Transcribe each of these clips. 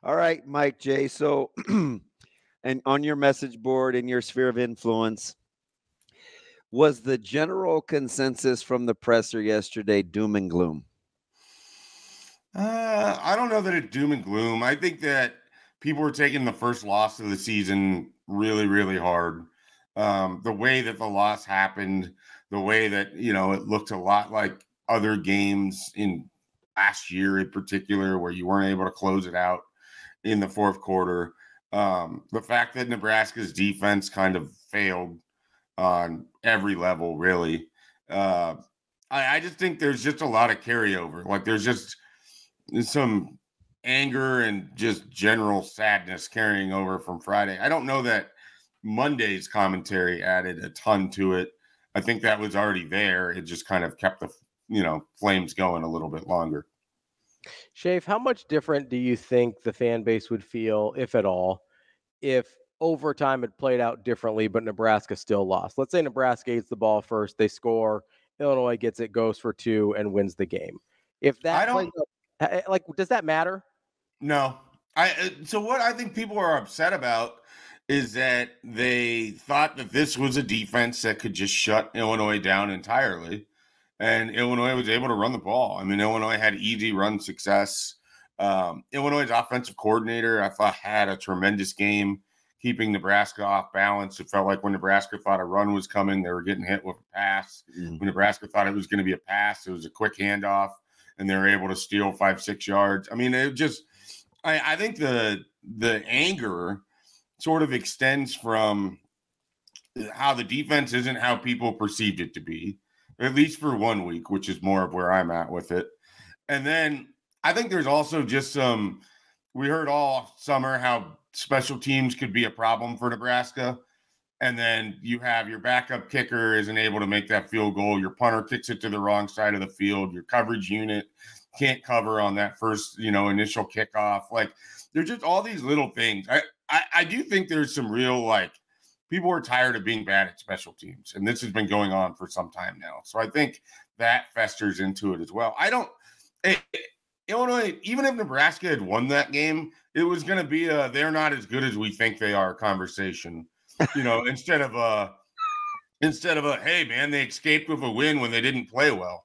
All right, Mike J. So, and on your message board in your sphere of influence, was the general consensus from the presser yesterday doom and gloom? I don't know that it's doom and gloom. I think that people were taking the first loss of the season really, really hard. The way that the loss happened, the way that, it looked a lot like other games in last year in particular, where you weren't able to close it out in the fourth quarter. The fact that Nebraska's defense kind of failed on every level, really. I just think there's just a lot of carryover. Like there's just some anger and just general sadness carrying over from Friday. I don't know that Monday's commentary added a ton to it. I think that was already there. It just kind of kept the, flames going a little bit longer. Schaefer, how much different do you think the fan base would feel, if at all, if overtime had played out differently, but Nebraska still lost? Let's say Nebraska gets the ball first, they score, Illinois gets it, goes for 2, and wins the game. If that plays out, does that matter? No. So what I think people are upset about is that they thought that this was a defense that could just shut Illinois down entirely. And Illinois was able to run the ball. I mean, Illinois had easy run success. Illinois' offensive coordinator, I thought, had a tremendous game keeping Nebraska off balance. It felt like when Nebraska thought a run was coming, they were getting hit with a pass. When Nebraska thought it was going to be a pass, it was a quick handoff, and they were able to steal 5-6 yards. I mean, it just – I think the anger sort of extends from how the defense isn't how people perceived it to be, at least for 1 week, which is more of where I'm at with it. And then I think there's also just we heard all summer how special teams could be a problem for Nebraska. And then you have your backup kicker isn't able to make that field goal. Your punter kicks it to the wrong side of the field. Your coverage unit can't cover on that first, initial kickoff. Like there's just all these little things. I do think there's some real, people are tired of being bad at special teams, and this has been going on for some time now. So I think that festers into it as well. Illinois, even if Nebraska had won that game, it was going to be they're not as good as we think they are conversation, instead of a, hey man, they escaped with a win when they didn't play well.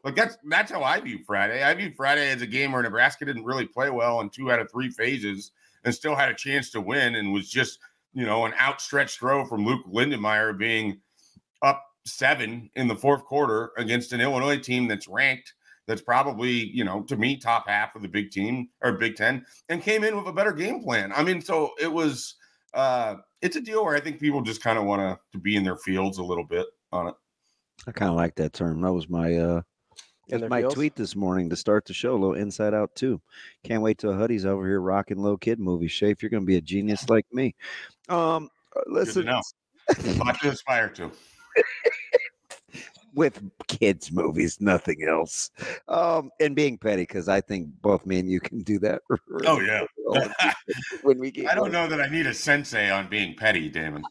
Like that's how I view Friday. I view Friday as a game where Nebraska didn't really play well in 2 out of 3 phases and still had a chance to win, and was just, an outstretched throw from Luke Lindenmeyer being up 7 in the fourth quarter against an Illinois team that's ranked, that's probably, to me, top half of the Big Ten, and came in with a better game plan. I mean, so it was, it's a deal where I think people just kind of want to be in their fields a little bit on it. I kind of like that term. That was my tweet this morning to start the show. A little Inside Out too. Can't wait till Huddy's over here rocking Little Kid movie. Schaefer, you're going to be a genius like me. Listen, a lot to aspire to. With kids movies, nothing else. And being petty, because I think both me and you can do that. Oh yeah. When we get, I don't know that I need a sensei on being petty, Damon.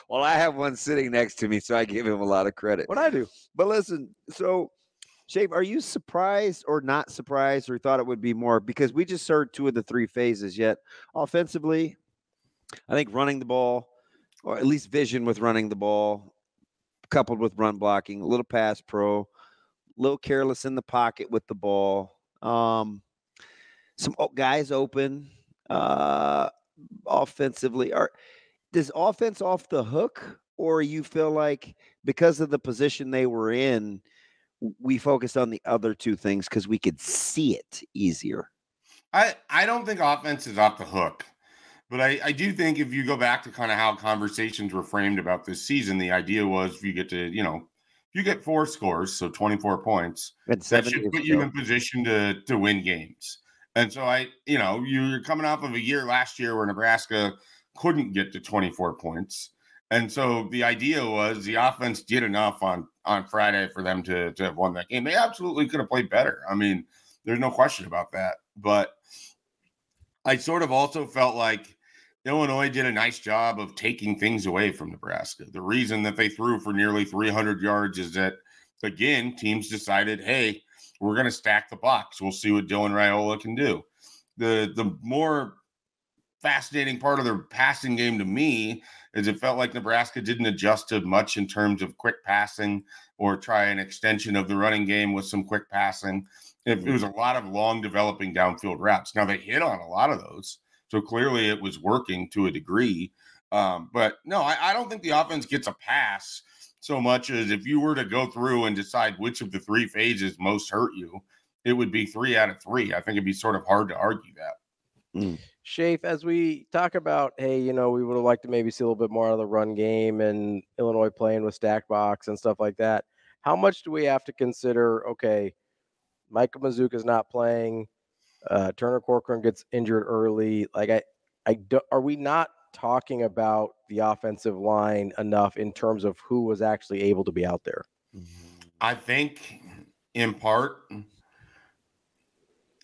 Well, I have one sitting next to me, so I give him a lot of credit. What I do. But listen, so Schaefer, are you surprised or not surprised, or thought it would be more? Because we just heard 2 of the 3 phases. Yet offensively, I think running the ball, or at least vision with running the ball, coupled with run blocking, a little pass pro, a little careless in the pocket with the ball. Some guys open offensively. Does offense off the hook, or you feel like because of the position they were in, we focused on the other 2 things because we could see it easier? I don't think offense is off the hook. But I do think if you go back to kind of how conversations were framed about this season, the idea was if you get to, if you get 4 scores, so 24 points, that should put you in position to win games. And so you're coming off of a year last year where Nebraska couldn't get to 24 points. And so the idea was the offense did enough on Friday for them to have won that game. They absolutely could have played better. I mean, there's no question about that. But I sort of also felt like Illinois did a nice job of taking things away from Nebraska. The reason that they threw for nearly 300 yards is that, again, teams decided, hey, we're going to stack the box. We'll see what Dylan Raiola can do. The more fascinating part of their passing game to me is it felt like Nebraska didn't adjust to much in terms of quick passing or try an extension of the running game with some quick passing. It was a lot of long developing downfield routes. Now they hit on a lot of those, so clearly it was working to a degree. But no, I don't think the offense gets a pass so much as if you were to go through and decide which of the three phases most hurt you, it would be 3 out of 3. I think it'd be sort of hard to argue that. Schaefer, as we talk about, hey, we would have liked to maybe see a little bit more out of the run game and Illinois playing with stack box and stuff like that. How much do we have to consider, okay, Micah Mazuka's not playing, Turner Corcoran gets injured early. Like, are we not talking about the offensive line enough in terms of who was actually able to be out there? I think in part,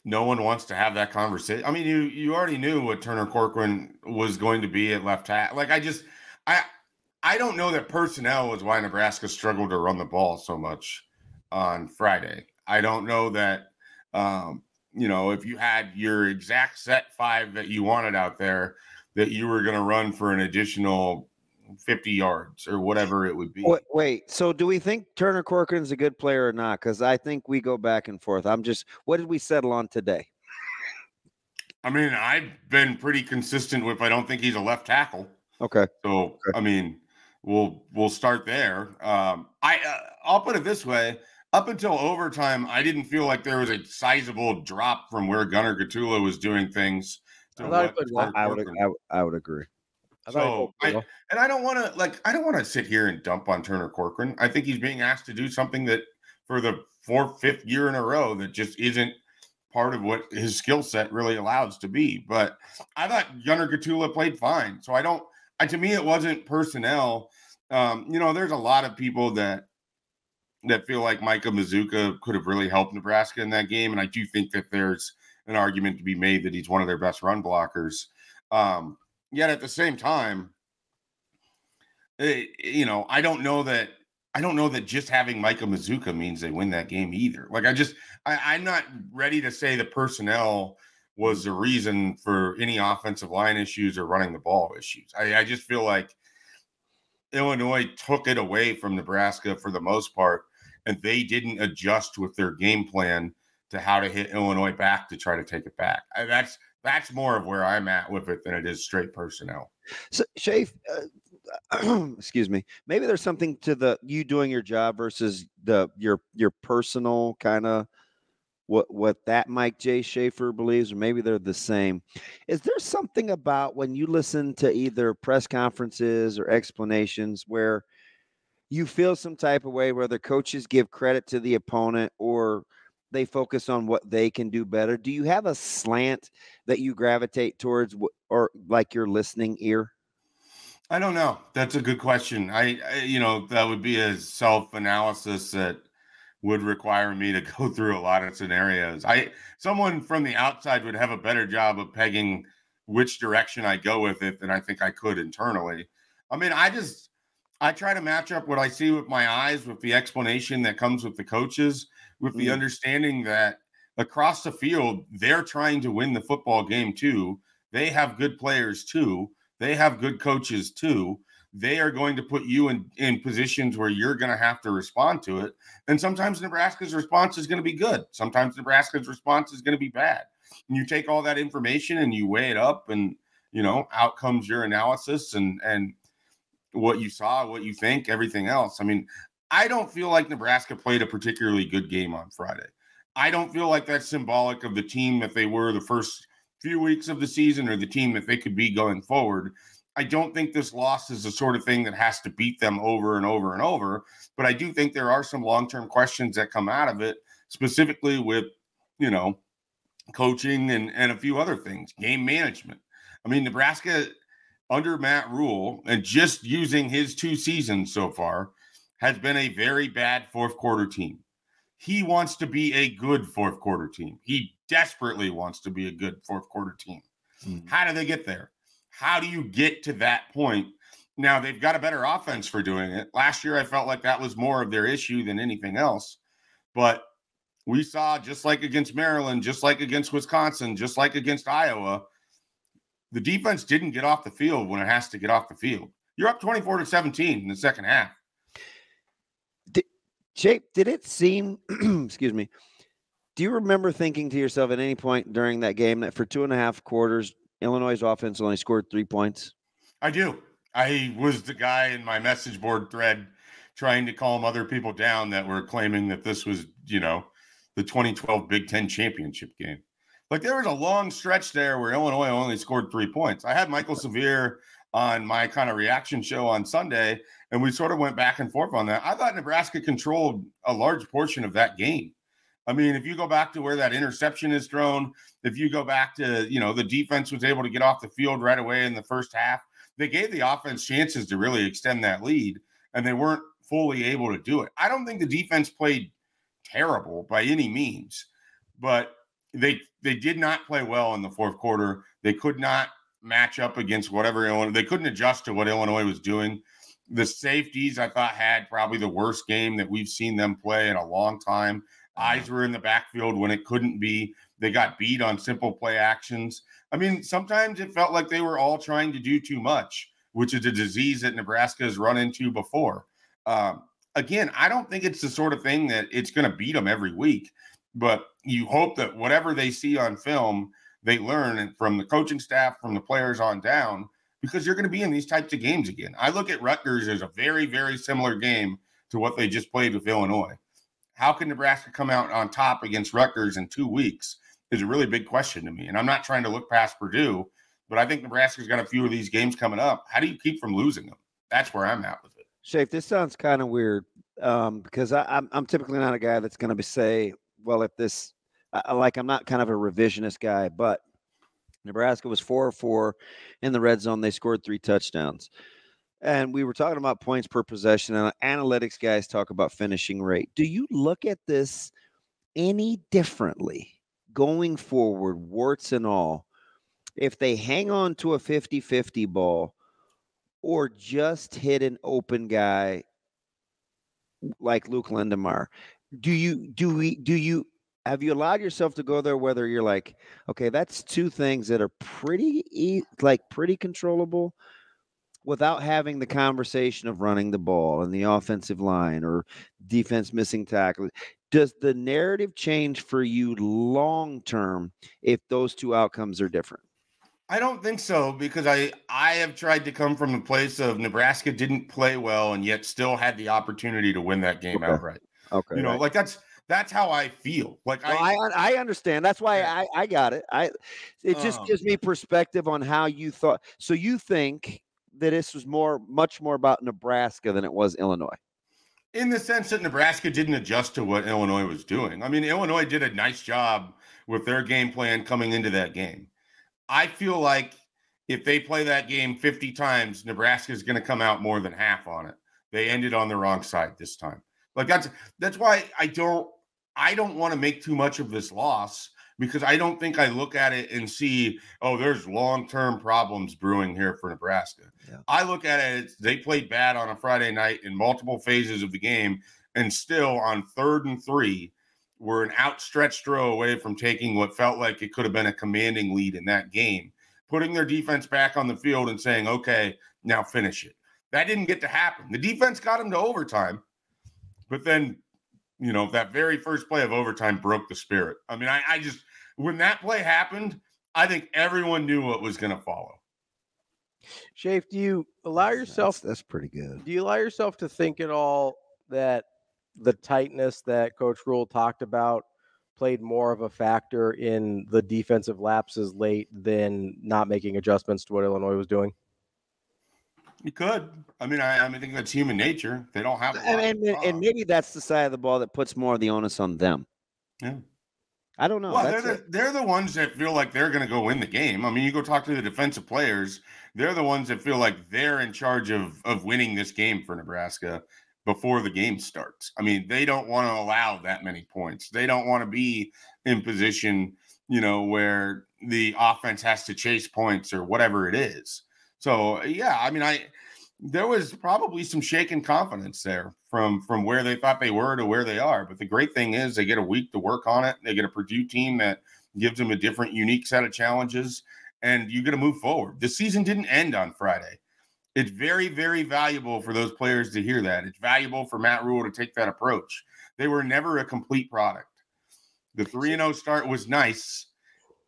no one wants to have that conversation. I mean, you already knew what Turner Corcoran was going to be at left tackle. Like, I don't know that personnel was why Nebraska struggled to run the ball so much on Friday. I don't know that, if you had your exact set 5 that you wanted out there, that you were going to run for an additional 50 yards or whatever it would be. Wait, so do we think Turner Corcoran's a good player or not? Because I think we go back and forth. What did we settle on today? I mean, I've been pretty consistent with I don't think he's a left tackle. Okay. So, okay. I mean, we'll start there. I'll put it this way. Up until overtime, I didn't feel like there was a sizable drop from where Gunnar Gatula was doing things. I would agree. So, I don't want to sit here and dump on Turner Corcoran. I think he's being asked to do something that for the 5th year in a row that just isn't part of what his skill set really allows to be. But I thought Gunnar Gatula played fine. So to me, it wasn't personnel. There's a lot of people that feel like Micah Mazuka could have really helped Nebraska in that game. And I do think that there's an argument to be made that he's one of their best run blockers. Yet at the same time, I don't know that just having Micah Mazuka means they win that game either. Like I'm not ready to say the personnel was the reason for any offensive line issues or running the ball issues. I just feel like Illinois took it away from Nebraska for the most part, and they didn't adjust with their game plan to how to hit Illinois back to try to take it back. That's more of where I'm at with it than it is straight personnel. So, Schaefer, excuse me, maybe there's something to you doing your job versus your personal kind of what that Mike J. Schaefer believes, or maybe they're the same. Is there something about when you listen to either press conferences or explanations where you feel some type of way, where the coaches give credit to the opponent or they focus on what they can do better? Do you have a slant that you gravitate towards, or like your listening ear? I don't know. That's a good question. That would be a self-analysis that would require me to go through a lot of scenarios. Someone from the outside would have a better job of pegging which direction I go with it than I think I could internally. I mean, I try to match up what I see with my eyes with the explanation that comes with the coaches, with the understanding that across the field, they're trying to win the football game too. They have good players too. They have good coaches too. They are going to put you in positions where you're going to have to respond to it. And sometimes Nebraska's response is going to be good. Sometimes Nebraska's response is going to be bad. And you take all that information and you weigh it up, and, out comes your analysis and what you saw, what you think, everything else. I mean, I don't feel like Nebraska played a particularly good game on Friday. I don't feel like that's symbolic of the team that they were the first few weeks of the season or the team that they could be going forward. I don't think this loss is the sort of thing that has to beat them over and over and over, but I do think there are some long-term questions that come out of it, specifically with, coaching and a few other things, game management. I mean, Nebraska under Matt Rule, and just using his 2 seasons so far, has been a very bad fourth quarter team. He wants to be a good fourth quarter team. He desperately wants to be a good fourth quarter team. How do they get there? How do you get to that point? Now, they've got a better offense for doing it. Last year, I felt like that was more of their issue than anything else. But we saw, just like against Maryland, just like against Wisconsin, just like against Iowa, the defense didn't get off the field when it has to get off the field. You're up 24-17 in the second half. Jake, did it seem, excuse me, do you remember thinking to yourself at any point during that game that for 2.5 quarters, Illinois' offense only scored 3 points? I do. I was the guy in my message board thread trying to calm other people down that were claiming that this was, the 2012 Big Ten championship game. Like, there was a long stretch there where Illinois only scored 3 points. I had Michael Severe on my kind of reaction show on Sunday, and we sort of went back and forth on that. I thought Nebraska controlled a large portion of that game. I mean, if you go back to where that interception is thrown, if you go back to, the defense was able to get off the field right away in the first half, they gave the offense chances to really extend that lead, and they weren't fully able to do it. I don't think the defense played terrible by any means, but they did not play well in the fourth quarter. They could not match up against whatever Illinois. They couldn't adjust to what Illinois was doing. The safeties, I thought, had probably the worst game that we've seen them play in a long time. Eyes were in the backfield when it couldn't be. They got beat on simple play actions. I mean, sometimes it felt like they were all trying to do too much, which is a disease that Nebraska has run into before. Again, I don't think it's the sort of thing that it's going to beat them every week, but you hope that whatever they see on film, they learn from the coaching staff, from the players on down, because you're going to be in these types of games again. I look at Rutgers as a very, very similar game to what they just played with Illinois. How can Nebraska come out on top against Rutgers in 2 weeks is a really big question to me. And I'm not trying to look past Purdue, but I think Nebraska's got a few of these games coming up. How do you keep from losing them? That's where I'm at with it. Schaefer, this sounds kind of weird because I'm typically not a guy that's going to say, well, if this, I'm not kind of a revisionist guy, but Nebraska was 4-4 in the red zone. They scored 3 touchdowns. And we were talking about points per possession, and analytics guys talk about finishing rate. Do you look at this any differently going forward, warts and all, if they hang on to a 50-50 ball or just hit an open guy like Luke Lindemeyer? Have you allowed yourself to go there, whether you're like, okay, that's 2 things that are pretty controllable, without having the conversation of running the ball and the offensive line or defense missing tackles? Does the narrative change for you long-term if those 2 outcomes are different? I don't think so, because I have tried to come from the place of Nebraska didn't play well and yet still had the opportunity to win that game outright. Okay. Right. Like that's how I feel. Like, I understand. That's why I got it. It just gives me perspective on how you thought. So you think that this was much more about Nebraska than it was Illinois? In the sense that Nebraska didn't adjust to what Illinois was doing. I mean, Illinois did a nice job with their game plan coming into that game. I feel like if they play that game 50 times, Nebraska is going to come out more than half on it. They ended on the wrong side this time. Like, that's why I don't want to make too much of this loss, because I don't think I look at it and see, oh, there's long-term problems brewing here for Nebraska. Yeah. I look at it, they played bad on a Friday night in multiple phases of the game, and still on 3rd and 3, were an outstretched throw away from taking what felt like it could have been a commanding lead in that game, putting their defense back on the field and saying, okay, now finish it. That didn't get to happen. The defense got them to overtime, but then, that very first play of overtime broke the spirit. I mean, I just, when that play happened, I think everyone knew what was going to follow. Schaefer, do you allow yourself? That's pretty good. Do you allow yourself to think at all that the tightness that Coach Rule talked about played more of a factor in the defensive lapses late than not making adjustments to what Illinois was doing? You could. I mean, I think that's human nature. They don't have and maybe that's the side of the ball that puts more of the onus on them. Yeah. I don't know. Well, they're the ones that feel like they're going to go win the game. I mean, you go talk to the defensive players. They're the ones that feel like they're in charge of winning this game for Nebraska before the game starts. I mean, they don't want to allow that many points. They don't want to be in position, where the offense has to chase points or whatever it is. So, yeah, I mean, there was probably some shaken confidence there from where they thought they were to where they are. But the great thing is they get a week to work on it. They get a Purdue team that gives them a different, unique set of challenges, and you're going to move forward. The season didn't end on Friday. It's very, very valuable for those players to hear that. It's valuable for Matt Rule to take that approach. They were never a complete product. The 3-0 start was nice.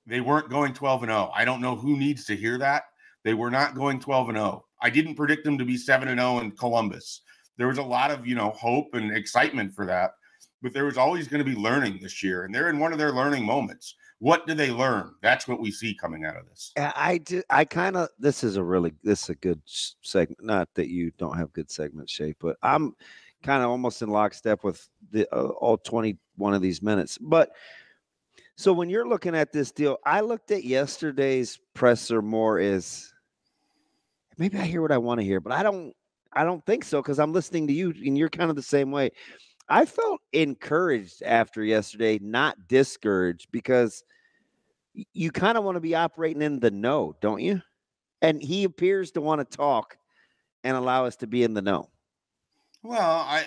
They weren't going 12-0. I don't know who needs to hear that. They were not going 12-0. I didn't predict them to be 7-0 in Columbus. There was a lot of, hope and excitement for that, but there was always going to be learning this year, and they're in one of their learning moments. What do they learn? That's what we see coming out of this. This is a good segment. Not that you don't have good segments, Shay, but I'm kind of almost in lockstep with all 21 of these minutes. But so when you're looking at this deal, I looked at yesterday's presser more as maybe I hear what I want to hear, but I don't think so, because I'm listening to you and you're kind of the same way. I felt encouraged after yesterday, not discouraged, because you kind of want to be operating in the know, don't you? And he appears to want to talk and allow us to be in the know. Well,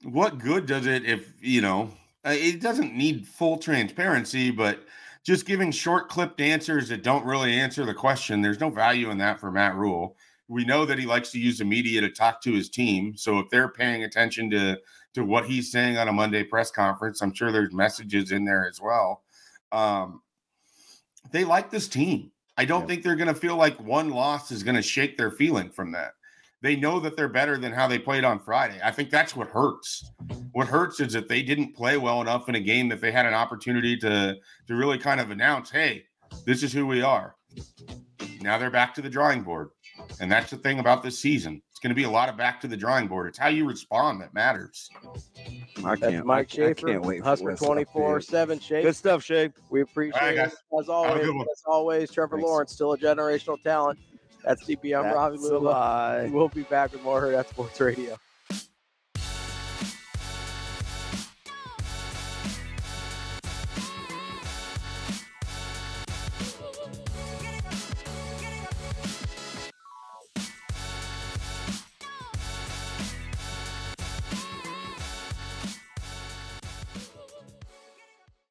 what good does it if, it doesn't need full transparency, but just giving short clipped answers that don't really answer the question, there's no value in that for Matt Rule. We know that he likes to use the media to talk to his team. So if they're paying attention to what he's saying on a Monday press conference, I'm sure there's messages in there as well. They like this team. I don't think they're going to feel like one loss is going to shake their feeling from that. They know that they're better than how they played on Friday. I think that's what hurts. What hurts is that they didn't play well enough in a game that they had an opportunity to really kind of announce, hey, this is who we are. Now they're back to the drawing board. And that's the thing about this season. It's going to be a lot of back to the drawing board. It's how you respond that matters. That's Mike Schaefer, Husker 24/7. Shay. Good stuff, Shay. We appreciate it. As always, Trevor Lawrence, still a generational talent. That's DP. I'm Ravi. We'll be back with more Hurrdat Sports Radio.